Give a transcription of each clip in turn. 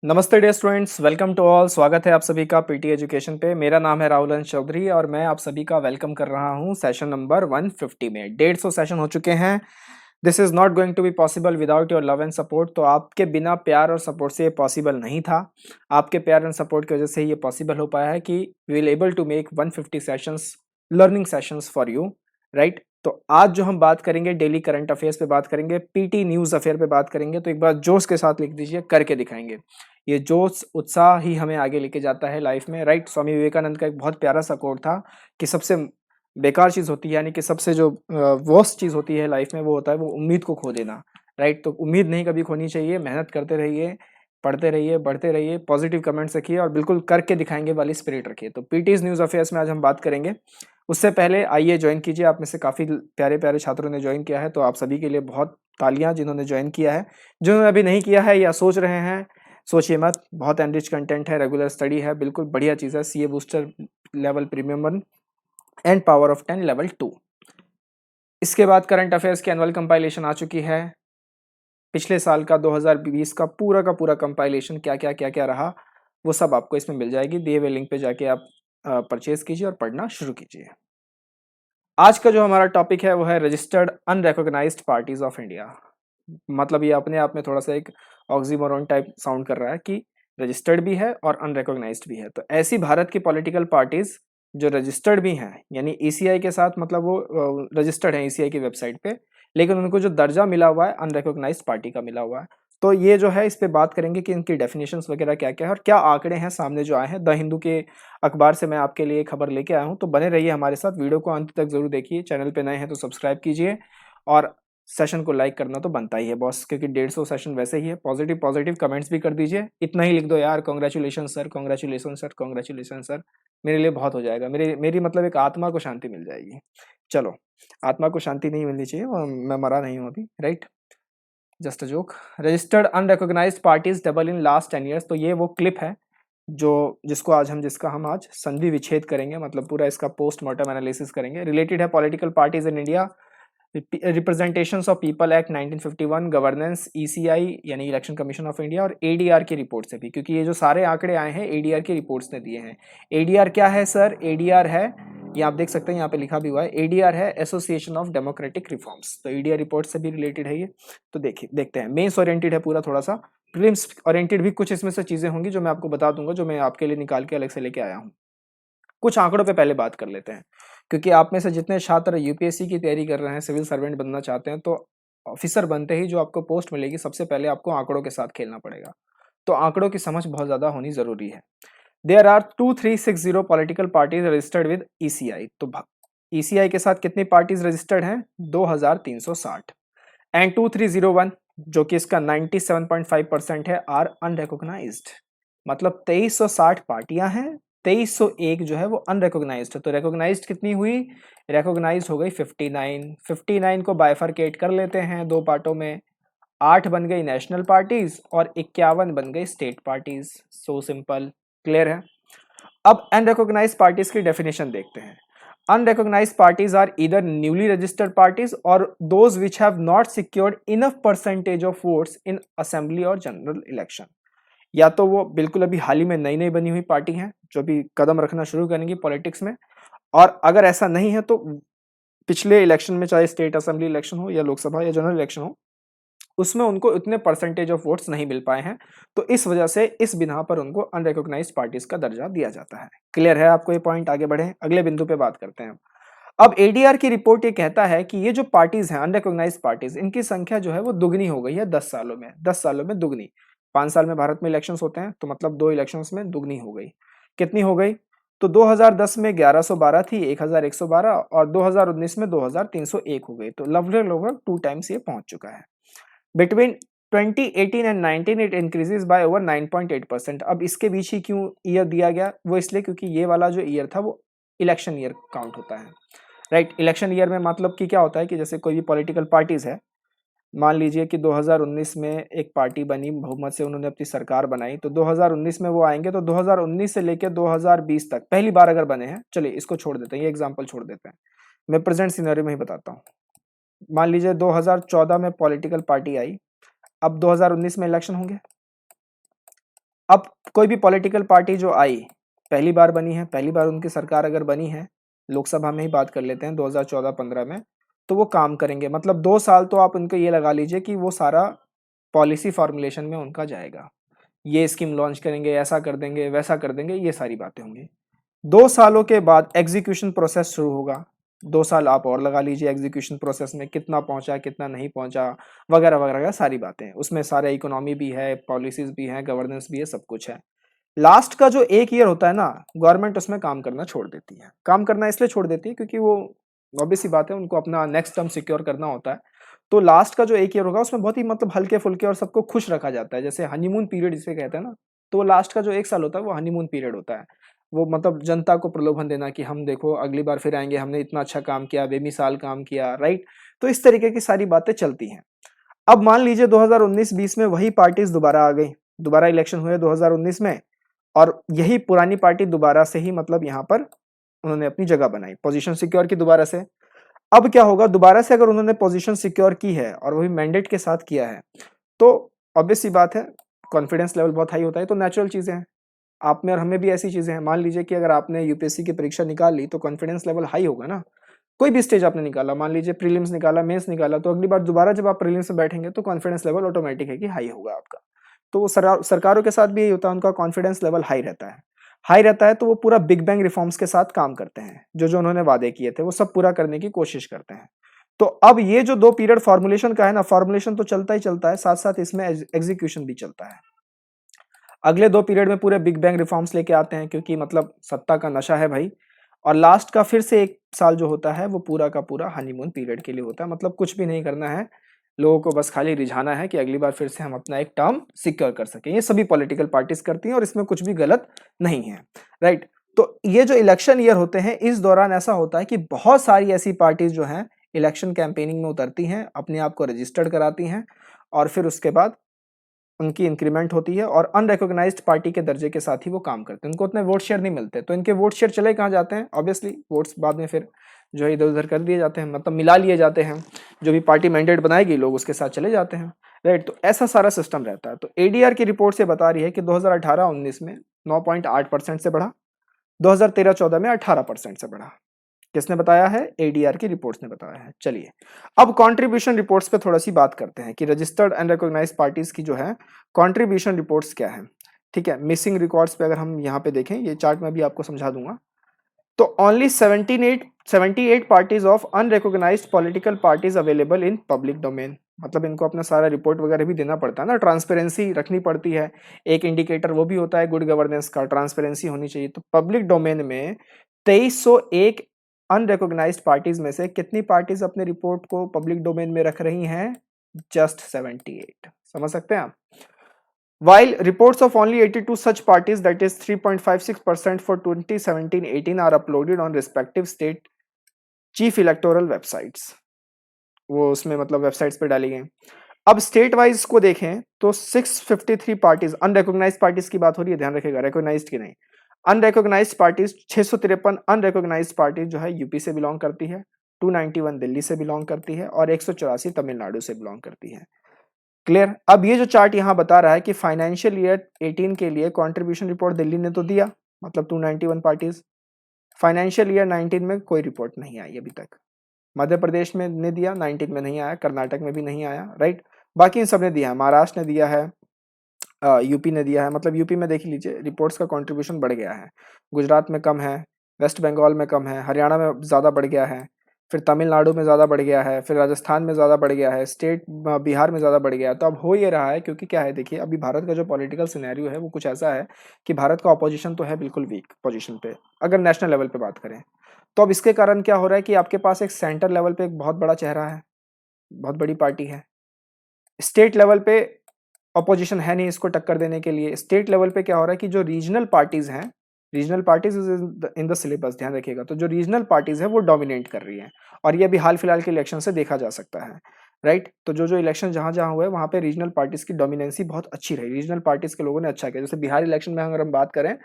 नमस्ते dear students, welcome to all. स्वागत है आप सभी का पीटी एजुकेशन पे। मेरा नाम है राहुल अंश चौधरी और मैं आप सभी का वेलकम कर रहा हूं सेशन नंबर 150 में। 150 सेशन हो चुके हैं। This is not going to be possible without your love and support. तो आपके बिना प्यार और सपोर्ट से ये पॉसिबल नहीं था। आपके प्यार एंड सपोर्ट की वजह से ये पॉसिबल हो पाया है कि we will able to make 150 sessions, learning sessions for you, right. तो आज जो हम बात करेंगे डेली करंट अफेयर्स पे बात करेंगे, पीटी न्यूज अफेयर पे बात करेंगे। तो एक बार जोश के साथ लिख दीजिए, करके दिखाएंगे। ये जोश उत्साह ही हमें आगे लेके जाता है लाइफ में, राइट। स्वामी विवेकानंद का एक बहुत प्यारा सा कोट था कि सबसे बेकार चीज होती है, यानी कि सबसे जो वर्स्ट चीज होती है लाइफ में, वो होता है वो उम्मीद को खो देना, राइट। तो उम्मीद नहीं कभी खोनी चाहिए, मेहनत करते रहिए, पढ़ते रहिए, बढ़ते रहिए, पॉजिटिव कमेंट्स रखिए और बिल्कुल करके दिखाएंगे वाली स्पिरिट रखिए। तो पीटीज न्यूज अफेयर्स में आज हम बात करेंगे। उससे पहले आइए ज्वाइन कीजिए। आप में से काफी प्यारे प्यारे छात्रों ने ज्वाइन किया है, तो आप सभी के लिए बहुत तालियां जिन्होंने ज्वाइन किया है। जिन्होंने अभी नहीं किया है या सोच रहे हैं, सोचिए मत। बहुत एनरिच कंटेंट है, रेगुलर स्टडी है, बिल्कुल बढ़िया चीज़ है। CA booster level premium 1 and power of 10 level 2। इसके बाद करंट अफेयर्स की एनुअल कंपाइलेशन आ चुकी है। पिछले साल का 2020 का पूरा कंपाइलेशन क्या क्या रहा, वो सब आपको इसमें मिल जाएगी। दिए हुए लिंक पे जाके आप परचेज कीजिए और पढ़ना शुरू कीजिए। आज का जो हमारा टॉपिक है वो है registered unrecognised parties of India. मतलब ये अपने आप में थोड़ा सा एक ऑक्सीमोरॉन टाइप साउंड कर रहा है कि रजिस्टर्ड भी है और अनरिकॉग्नाइज्ड भी है। तो ऐसी भारत की पॉलिटिकल पार्टीज जो रजिस्टर्ड भी हैं, यानी ईसीआई के साथ, मतलब वो रजिस्टर्ड है ईसीआई की वेबसाइट पे, लेकिन उनको जो दर्जा मिला हुआ है अनरिकॉग्नाइज्ड पार्टी का मिला हुआ है। तो ये जो है इस पे बात करेंगे कि इनकी डेफिनेशंस वगैरह क्या क्या है और क्या आंकड़े हैं सामने जो आए हैं। द हिंदू के अखबार से मैं आपके लिए खबर लेके आया हूँ। तो बने रहिए हमारे साथ, वीडियो को अंत तक जरूर देखिए। चैनल पे नए हैं तो सब्सक्राइब कीजिए और सेशन को लाइक करना तो बनता ही है बॉस, क्योंकि 150 सेशन वैसे ही है। पॉजिटिव पॉजिटिव कमेंट्स भी कर दीजिए। इतना ही लिख दो यार, congratulation sir, congratulation sir, congratulation sir. मेरे लिए बहुत हो जाएगा। मेरी मतलब एक आत्मा को शांति मिल जाएगी। चलो, आत्मा को शांति नहीं मिलनी चाहिए, मैं मरा नहीं हूँ अभी, right. Just a joke. Registered unrecognised parties double in last 10 years. तो ये वो क्लिप है जो जिसका हम आज संधि विच्छेद करेंगे, मतलब पूरा इसका पोस्टमार्टम एनालिसिस करेंगे। रिलेटेड है political parties in India, representations of people act 1951, governance, ECI यानी इलेक्शन कमीशन ऑफ इंडिया, और एडीआर की रिपोर्ट से भी, क्योंकि ये जो सारे आंकड़े आए हैं एडीआर की रिपोर्ट्स ने दिए हैं। एडीआर क्या है सर? एडीआर है, ये आप देख सकते हैं, यहाँ पे लिखा भी हुआ है, एडीआर है एसोसिएशन ऑफ डेमोक्रेटिक रिफॉर्म्स। तो एडीआर रिपोर्ट से भी रिलेटेड है ये। तो देखिए, देखते हैं। मेंस ओरिएंटेड है पूरा, थोड़ा सा प्रीलिम्स ओरिएंटेड भी कुछ इसमें से चीजें होंगी जो मैं आपको बता दूंगा, जो मैं आपके लिए निकाल के अलग से लेके आया हूँ। कुछ आंकड़ों पे पहले बात कर लेते हैं, क्योंकि आप में से जितने छात्र यूपीएससी की तैयारी कर रहे हैं, सिविल सर्वेंट बनना चाहते हैं, तो ऑफिसर बनते ही जो आपको पोस्ट मिलेगी, सबसे पहले आपको आंकड़ों के साथ खेलना पड़ेगा। तो आंकड़ों की समझ बहुत ज्यादा होनी जरूरी है। There are 2360 political parties registered with ECI. तो ईसीआई के साथ कितनी पार्टीज रजिस्टर्ड हैं? 2360। एंड 2301, जो कि इसका 97.5% है, आर अनरिकॉग्नाइज्ड। मतलब 2360 पार्टियां हैं, 2301 जो है वो अनरिकॉग्नाइज्ड है। तो रिकॉग्नाइज्ड कितनी हुई? रिकॉग्नाइज्ड हो गई 59। 59 को बाइफरकेट कर लेते हैं दो पार्टों में, 8 बन गई नेशनल पार्टीज और 51 बन गई state parties. So simple, clear है। अब अनरिकॉग्नाइज्ड पार्टीज की डेफिनेशन देखते हैं। Unrecognized parties are either newly registered parties or those which have not secured enough percentage of votes in assembly or general election। या तो वो बिल्कुल अभी हाल ही में नई नई बनी हुई पार्टी हैं जो भी कदम रखना शुरू करेंगी पॉलिटिक्स में, और अगर ऐसा नहीं है तो पिछले इलेक्शन में, चाहे स्टेट असेंबली इलेक्शन हो या लोकसभा या जनरल इलेक्शन हो, उसमें उनको इतने परसेंटेज ऑफ वोट्स नहीं मिल पाए हैं। तो इस वजह से इस बिना पर उनको अनरिकॉग्नाइज्ड पार्टीज का दर्जा दिया जाता है। क्लियर है आपको ये पॉइंट? आगे बढ़े, अगले बिंदु पे बात करते हैं। अब एडीआर की रिपोर्ट ये कहता है कि ये जो पार्टीज हैं, अनरिकॉग्नाइज्ड पार्टीज, इनकी संख्या जो है वो दुगनी हो गई है 10 सालों में। 10 सालों में दुगनी। 5 साल में भारत में इलेक्शंस होते हैं, तो मतलब 2 इलेक्शंस में दुगनी हो गई। कितनी हो गई? तो 2010 में 1112 थी, 1112, और 2019 में 2301 हो गई। तो लगभग 2 टाइम्स ये पहुंच चुका है। Between 2018 and 19 it increases by over 9.8%। अब इसके बीच ही क्यों ईयर दिया गया? वो इसलिए क्योंकि ये वाला जो ईयर था वो इलेक्शन ईयर काउंट होता है, राइट। इलेक्शन ईयर में मतलब कि क्या होता है कि जैसे कोई भी पॉलिटिकल पार्टीज है, मान लीजिए कि 2019 में एक पार्टी बनी, बहुमत से उन्होंने अपनी सरकार बनाई, तो 2019 में वो आएंगे, तो 2019 से लेकर 2020 तक पहली बार अगर बने हैं, चलिए इसको छोड़ देते हैं, ये एग्जांपल छोड़ देते हैं, मैं प्रेजेंट सिनेरियो में ही बताता हूँ। मान लीजिए 2014 में पॉलिटिकल पार्टी आई, अब 2019 में इलेक्शन होंगे, अब कोई भी पॉलिटिकल पार्टी जो आई, पहली बार बनी है, पहली बार उनकी सरकार अगर बनी है, लोकसभा में ही बात कर लेते हैं 2014-15 में, तो वो काम करेंगे। मतलब 2 साल तो आप उनको ये लगा लीजिए कि वो सारा पॉलिसी फॉर्मुलेशन में उनका जाएगा। ये स्कीम लॉन्च करेंगे, ऐसा कर देंगे, वैसा कर देंगे, ये सारी बातें होंगी। 2 सालों के बाद एग्जीक्यूशन प्रोसेस शुरू होगा। 2 साल आप और लगा लीजिए एग्जीक्यूशन प्रोसेस में, कितना पहुंचा, कितना नहीं पहुंचा, वगैरह वगैरह सारी बातें। उसमें सारे इकोनॉमी भी है, पॉलिसीज भी है, गवर्नेंस भी है, सब कुछ है। लास्ट का जो 1 ईयर होता है ना, गवर्नमेंट उसमें काम करना छोड़ देती है। काम करना इसलिए छोड़ देती है क्योंकि वो ऑब्वियस सी बात है, उनको अपना नेक्स्ट टर्म सिक्योर करना होता है। तो लास्ट का जो 1 ईयर होगा उसमें बहुत ही मतलब हल्के-फुल्के और सबको खुश रखा जाता है। जैसे हनीमून पीरियड जिसे कहते हैं ना, तो वो लास्ट का जो 1 साल होता है वो हनीमून पीरियड होता है। वो मतलब जनता को प्रलोभन देना कि हम देखो अगली बार फिर आएँगे, हमने इतना अच्छा काम किया, बेमिसाल काम किया, राइट? तो इस तरीके की सारी बातें चलती हैं। अब मान लीजिए 2019-20 में वही पार्टीज़ दोबारा आ गई। दोबारा इलेक्शन हुए 2019 में, और यही पुरानी पार्टी दोबारा से ही मतलब यहाँ पर उन्होंने अपनी जगह बनाई, पोजीशन सिक्योर की दोबारा से। अब क्या होगा, दोबारा से अगर उन्होंने पोजीशन सिक्योर की है और वही मैंडेट के साथ किया है, तो ऑब्वियस सी बात है, कॉन्फिडेंस लेवल बहुत हाई होता है। तो नेचुरल चीज़ें हैं, आप में और हमें भी ऐसी चीज़ें हैं। मान लीजिए कि अगर आपने यूपीएससी की परीक्षा निकाल ली तो कॉन्फिडेंस लेवल हाई होगा ना। कोई भी स्टेज आपने निकाला, मान लीजिए प्रीलिम्स निकाला, मेंस निकाला, तो अगली बार दोबारा जब आप प्रीलिम्स में बैठेंगे तो कॉन्फिडेंस लेवल ऑटोमेटिक है कि हाई होगा आपका। तो वो सरकारों के साथ भी यही होता है, उनका कॉन्फिडेंस लेवल हाई रहता है। हाई रहता है तो वो पूरा बिग बैंग रिफॉर्म्स के साथ काम करते हैं। जो-जो उन्होंने वादे किए थे वो सब पूरा करने की कोशिश करते हैं। तो अब ये जो 2 पीरियड फॉर्मुलेशन का है ना, फॉर्मुलेशन तो चलता ही चलता है, साथ-साथ इसमें एग्जीक्यूशन भी चलता है। अगले 2 पीरियड में पूरे बिग बैंग रिफॉर्म्स लेके आते हैं क्योंकि मतलब सत्ता का नशा है भाई। और लास्ट का फिर से 1 साल जो होता है वो पूरा का पूरा हनीमून पीरियड के लिए होता है। मतलब कुछ भी नहीं करना है, लोगों को बस खाली रिझाना है कि अगली बार फिर से हम अपना एक टर्म सिक्योर कर सकें। ये सभी पॉलिटिकल पार्टीज करती हैं और इसमें कुछ भी गलत नहीं है, राइट? तो ये जो इलेक्शन ईयर होते हैं, इस दौरान ऐसा होता है कि बहुत सारी ऐसी पार्टीज जो हैं इलेक्शन कैंपेनिंग में उतरती हैं, अपने आप को रजिस्टर्ड कराती हैं, और फिर उसके बाद उनकी इंक्रीमेंट होती है और अनरिकॉग्नाइज्ड पार्टी के दर्जे के साथ ही वो काम करते हैं। उनको उतने वोट शेयर नहीं मिलते, तो इनके वोट शेयर चले कहाँ जाते हैं? ऑब्वियसली वोट्स बाद में फिर जो है इधर-उधर कर दिए जाते हैं, मतलब मिला लिए जाते हैं। जो भी पार्टी मैंडेट बनाएगी लोग उसके साथ चले जाते हैं, राइट? तो ऐसा सारा सिस्टम रहता है। तो एडीआर की रिपोर्ट से बता रही है कि 2018-19 में 9.8% से बढ़ा, 2013-14 में 18% से बढ़ा। किसने बताया है? एडीआर की रिपोर्ट्स ने बताया है। चलिए, अब कंट्रीब्यूशन रिपोर्ट्स पे थोड़ा सी बात करते हैं कि रजिस्टर्ड एंड रिकॉग्नाइज्ड पार्टीज की जो है कंट्रीब्यूशन रिपोर्ट्स क्या है। ठीक है, मिसिंग रिकॉर्ड्स पे अगर हम यहाँ पे देखें, ये चार्ट मैं भी आपको समझा दूंगा। तो only 78 parties of unrecognised political parties available in public domain. मतलब इनको अपना सारा रिपोर्ट वगैरह भी देना पड़ता है ना, ट्रांसपेरेंसी रखनी पड़ती है। एक इंडिकेटर वो भी होता है गुड गवर्नेंस का, ट्रांसपेरेंसी होनी चाहिए। तो पब्लिक डोमेन में 2301 अनरिकॉग्नाइज्ड पार्टीज में से कितनी पार्टीज अपने रिपोर्ट को पब्लिक डोमेन में रख रही हैं? जस्ट 78। समझ सकते हैं आप? While reports of only 82 such parties, that is 3.56% for 2017-18, are uploaded on respective state chief electoral websites. वो उसमें मतलब वेबसाइट्स पे डाली गई। अब स्टेट वाइज को देखें तो 653 पार्टीज, अनरिकॉग्नाइज्ड पार्टीज की बात हो रही है, ध्यान रखिएगा, रिकॉग्नाइज्ड की नहीं। अनरिकॉग्नाइज्ड पार्टीज 653 अनरिकॉग्नाइज्ड पार्टीज जो है यूपी से बिलोंग करती है, 291 दिल्ली से बिलोंग करती है और 184 तमिलनाडु से बिलोंग करती है। क्लियर? अब ये जो चार्ट यहाँ बता रहा है कि फाइनेंशियल ईयर 18 के लिए कंट्रीब्यूशन रिपोर्ट दिल्ली ने तो दिया, मतलब 291 पार्टीज। फाइनेंशियल ईयर 19 में कोई रिपोर्ट नहीं आई अभी तक। मध्य प्रदेश में ने दिया, 19 में नहीं आया, कर्नाटक में भी नहीं आया, राइट? बाकी इन सब ने दिया है, महाराष्ट्र ने दिया है, यूपी ने दिया है। मतलब यूपी में देख लीजिए रिपोर्ट्स का कंट्रीब्यूशन बढ़ गया है। गुजरात में कम है, वेस्ट बंगाल में कम है, हरियाणा में ज़्यादा बढ़ गया है, फिर तमिलनाडु में ज़्यादा बढ़ गया है, फिर राजस्थान में ज़्यादा बढ़ गया है, स्टेट बिहार में ज़्यादा बढ़ गया है। तो अब हो ये रहा है क्योंकि क्या है, देखिए अभी भारत का जो पॉलिटिकल सिनेरियो है वो कुछ ऐसा है कि भारत का अपोजिशन तो है बिल्कुल वीक पोजीशन पे, अगर नेशनल लेवल पे बात करें। तो अब इसके कारण क्या हो रहा है कि आपके पास एक सेंटर लेवल पे एक बहुत बड़ा चेहरा है, बहुत बड़ी पार्टी है। स्टेट लेवल पे अपोजिशन है नहीं इसको टक्कर देने के लिए। स्टेट लेवल पे क्या हो रहा है कि जो रीजनल पार्टीज हैं, regional parties is in the syllabus, ध्यान रखिएगा। तो जो रीजनल पार्टीज है वो डोमिनेट कर रही हैं, और ये अभी हाल फिलहाल के इलेक्शन से देखा जा सकता है, राइट? तो जो जो इलेक्शन जहां जहां हुए वहां पे रीजनल पार्टीज की डोमिनेंसी बहुत अच्छी रही, रीजनल पार्टीज के लोगों ने अच्छा किया। जैसे बिहार इलेक्शन में अगर हम बात करें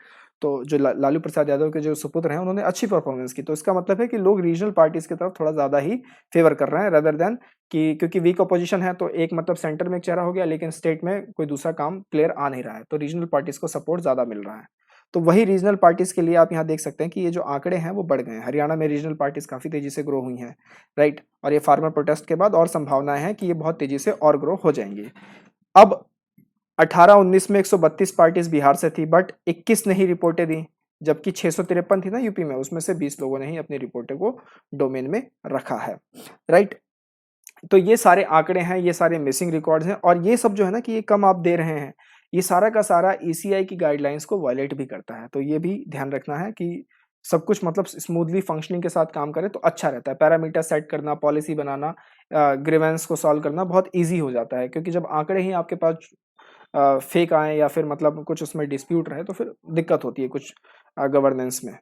तो जो लालू प्रसाद यादव के जो सुपुत्र हैं उन्होंने अच्छी परफॉर्मेंस की, तो इसका मतलब है कि लोग रीजनल पार्टीज की तरफ थोड़ा ज़्यादा ही फेवर कर रहे हैं रदर देन कि क्योंकि वीक अपोजिशन है तो एक मतलब सेंटर में एक चेहरा हो गया लेकिन स्टेट में कोई दूसरा काम प्लेयर आ नहीं रहा है, तो रीजनल पार्टीज को सपोर्ट ज़्यादा मिल रहा है। तो वही रीजनल पार्टीज के लिए आप यहाँ देख सकते हैं कि ये जो आंकड़े हैं वो बढ़ गए हैं। हरियाणा में रीजनल पार्टीज काफ़ी तेजी से ग्रो हुई हैं, राइट, और ये फार्मर प्रोटेस्ट के बाद और संभावनाएं हैं कि ये बहुत तेजी से और ग्रो हो जाएंगी। अब 18-19 में 132 पार्टीज बिहार से थी बट 21 ने ही रिपोर्टें दी, जबकि 653 थी ना यूपी में, उसमें से 20 लोगों ने ही अपनी रिपोर्टें को डोमेन में रखा है, राइट। तो ये सारे आंकड़े हैं, ये सारे मिसिंग रिकॉर्ड्स हैं, और ये सब जो है ना कि ये कम आप दे रहे हैं, ये सारा का सारा ईसीआई की गाइडलाइंस को वायलेट भी करता है। तो ये भी ध्यान रखना है कि सब कुछ मतलब स्मूथली फंक्शनिंग के साथ काम करे तो अच्छा रहता है। पैरामीटर सेट करना, पॉलिसी बनाना, ग्रीवेंस को सॉल्व करना बहुत ईजी हो जाता है, क्योंकि जब आंकड़े ही आपके पास फेक आए या फिर मतलब कुछ उसमें डिस्प्यूट रहे तो फिर दिक्कत होती है कुछ गवर्नेंस में।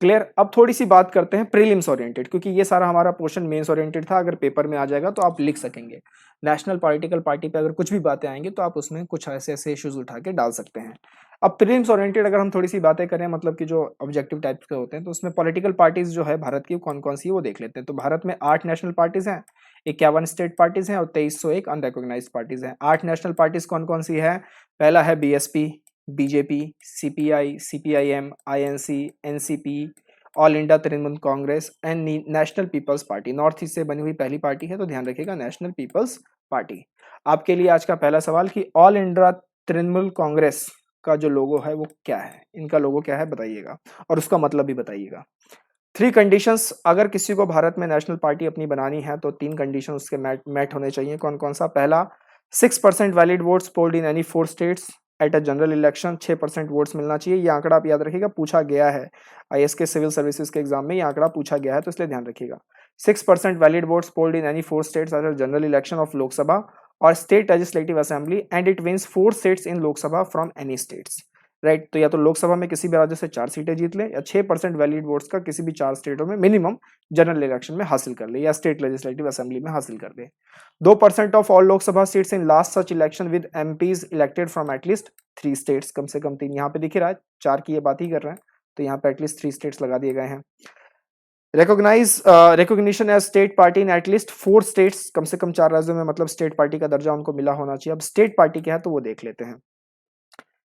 क्लियर। अब थोड़ी सी बात करते हैं प्रीलिम्स ओरिएंटेड, क्योंकि ये सारा हमारा पोर्शन मेंस ओरिएंटेड था, अगर पेपर में आ जाएगा तो आप लिख सकेंगे। नेशनल पॉलिटिकल पार्टी पे अगर कुछ भी बातें आएंगी तो आप उसमें कुछ ऐसे ऐसे इश्यूज उठा के डाल सकते हैं। अब प्रीलिम्स ओरिएंटेड अगर हम थोड़ी सी बातें करें मतलब कि जो ऑब्जेक्टिव टाइप्स के होते हैं, तो उसमें पॉलिटिकल पार्टीज जो है भारत की कौन कौन सी है वो देख लेते हैं। तो भारत में 8 नेशनल पार्टीज हैं, 51 स्टेट पार्टीज हैं और 2301 अनरिकॉग्नाइज्ड पार्टीज हैं। 8 नेशनल पार्टीज कौन कौन सी है? पहला है BSP, BJP, CPI, CPIM, INC, NCP, All India Trinamool Congress and National People's Party. North East से बनी हुई पहली पार्टी है, तो ध्यान रखिएगा नेशनल पीपल्स पार्टी। आपके लिए आज का पहला सवाल कि ऑल इंडिया तृणमूल कांग्रेस का जो लोगो है वो क्या है, इनका लोगो क्या है बताइएगा और उसका मतलब भी बताइएगा। 3 कंडीशंस, अगर किसी को भारत में नेशनल पार्टी अपनी बनानी है तो 3 कंडीशन उसके मैट होने चाहिए। कौन कौन सा? पहला, 6% valid votes polled in any 4 states at a general election. 6% votes मिलना चाहिए। ये आंकड़ा आप याद रखिएगा, पूछा गया है आईएएस के सिविल सर्विसेज के एग्जाम में, ये आंकड़ा पूछा गया है तो इसलिए ध्यान रखिएगा। 6% valid votes polled in any 4 states at a general election of Lok Sabha और state legislative assembly and it wins 4 seats in Lok Sabha from any states, right. तो या तो लोकसभा में किसी भी राज्य से 4 सीटें जीत ले, या 6% वैलिड वोट्स का किसी भी 4 स्टेटों में मिनिमम जनरल इलेक्शन में हासिल कर ले, या स्टेट लेजिस्लेटिव असेंबली में हासिल कर ले। 2% of all Lok Sabha seats in last such election with MPs elected from at least 3 states. कम से कम 3, यहाँ पे दिख ही रहा है 4 की ये बात ही कर रहे हैं, तो यहाँ पे एटलीस्ट 3 स्टेट्स लगा दिए गए हैं। Recognition as state party in at least 4 states, कम से कम 4 राज्यों में मतलब स्टेट पार्टी का दर्जा उनको मिला होना चाहिए। अब स्टेट पार्टी क्या है तो वो देख लेते हैं।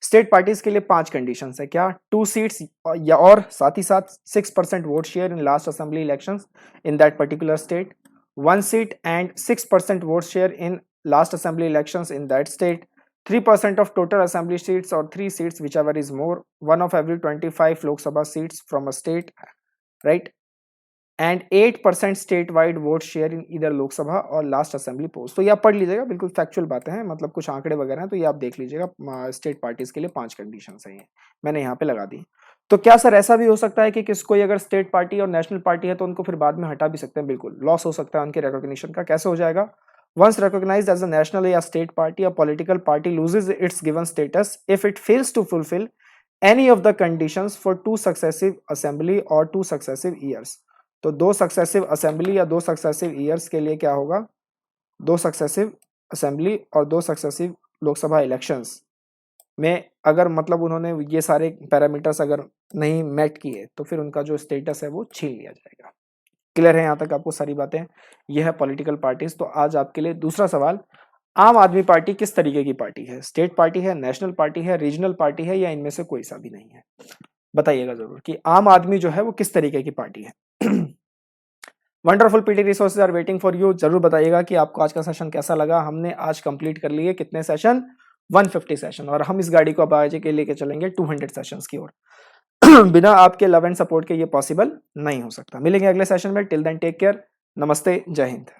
स्टेट पार्टीज के लिए 5 कंडीशंस है। क्या? 2 सीट्स या और साथ ही साथ 6% vote share in last assembly elections in that particular state, 1 seat and 6% vote share in last assembly elections in that state, 3% of total assembly seats or 3 seats whichever is more, 1 of every 25 Lok Sabha seats from a state, right, and 8% statewide vote share in either Lok Sabha और last assembly post. तो ये आप पढ़ लीजिएगा, बिल्कुल factual बातें हैं, मतलब कुछ आंकड़े वगैरह हैं तो ये आप देख लीजिएगा। स्टेट पार्टीज के लिए 5 कंडीशन है, ये मैंने यहाँ पे लगा दी। तो क्या सर ऐसा भी हो सकता है कि कोई अगर स्टेट पार्टी और नेशनल पार्टी है तो उनको फिर बाद में हटा भी सकते हैं? बिल्कुल, लॉस हो सकता है उनके रिकॉग्निशन का। कैसे हो जाएगा? Once recognized as a national or state party, a political party loses its given status if it fails to fulfill any of the conditions for 2 successive assembly or 2 successive years. तो 2 successive assembly या 2 successive years के लिए क्या होगा? 2 successive assembly और 2 successive Lok Sabha elections में अगर मतलब उन्होंने ये सारे पैरामीटर्स अगर नहीं मेट किए तो फिर उनका जो स्टेटस है वो छीन लिया जाएगा। क्लियर है यहाँ तक आपको सारी बातें? यह है पॉलिटिकल पार्टीज। तो आज आपके लिए दूसरा सवाल, आम आदमी पार्टी किस तरीके की पार्टी है? स्टेट पार्टी है, नेशनल पार्टी है, रीजनल पार्टी है, या इनमें से कोई सा भी नहीं है? बताइएगा जरूर कि आम आदमी जो है वो किस तरीके की पार्टी है। Wonderful PT resources are waiting for you. जरूर बताइएगा कि आपको आज का सेशन कैसा लगा। हमने आज कंप्लीट कर लिए कितने सेशन? 150 सेशन, और हम इस गाड़ी को अब आगे के लेके चलेंगे 200 सेशंस की ओर। बिना आपके लव एंड सपोर्ट के ये पॉसिबल नहीं हो सकता। मिलेंगे अगले सेशन में। टिल देन टेक केयर, नमस्ते, जय हिंद।